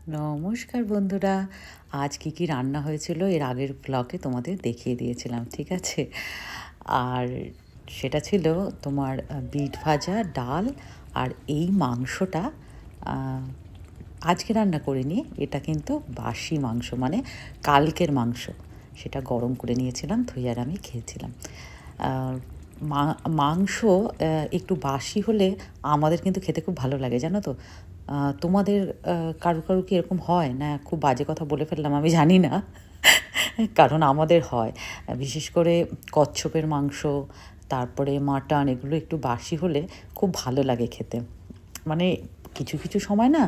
নমস্কার বন্ধুরা। আজ কি রান্না হয়েছিল এর আগের ব্লগে তোমাদের দেখিয়ে দিয়েছিলাম, ঠিক আছে? আর সেটা ছিল তোমার বিট ভাজা, ডাল আর এই মাংসটা আজকে রান্না করিনি। এটা কিন্তু বাসি মাংস, মানে কালকের মাংস। সেটা গরম করে নিয়েছিলাম, ধুয়ে আর আমি খেয়েছিলাম। মাংস একটু বাসি হলে আমাদের কিন্তু খেতে খুব ভালো লাগে, জানো তো। তোমাদের কারো কি এরকম হয় না? খুব বাজে কথা বলে ফেললাম, আমি জানি না। কারণ আমাদের হয়, বিশেষ করে কচ্ছপের মাংস, তারপরে মাটন, এগুলো একটু বাসি হলে খুব ভালো লাগে খেতে। মানে কিছু সময় না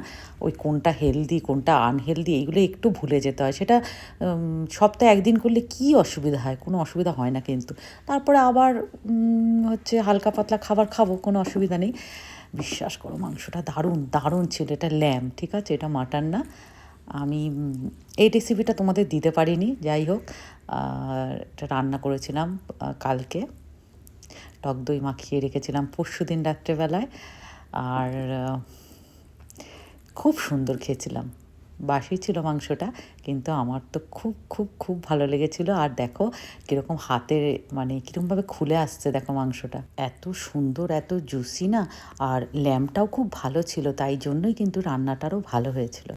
ওই কোনটা হেলদি কোনটা আনহেলদি এইগুলো একটু ভুলে যেতে হয়। সেটা সপ্তাহে একদিন করলে কি অসুবিধা হয়? কোনো অসুবিধা হয় না কিন্তু। তারপরে আবার হচ্ছে হালকা পাতলা খাবার খাবো, কোনো অসুবিধা নেই। বিশ্বাস করো, মাংসটা দারুণ ছিল। এটা ল্যাম্ব, ঠিক আছে? এটা মাটন না। আমি এই রেসিপিটা তোমাদের দিতে পারিনি, যাই হোক। এটা রান্না করেছিলাম কালকে, টক দই মাখিয়ে রেখেছিলাম পরশুদিন রাত্রেবেলায়। আর খুব সুন্দর খেয়েছিলাম। বাসি ছিল মাংসটা, কিন্তু আমার তো খুব ভালো লেগেছিল। আর দেখো কীরকম হাতে, মানে কীরকমভাবে খুলে আসছে, দেখো মাংসটা এত সুন্দর, এত জুসি না। আর ল্যাম্বটাও খুব ভালো ছিল, তাই জন্যই কিন্তু রান্নাটারও ভালো হয়েছিল।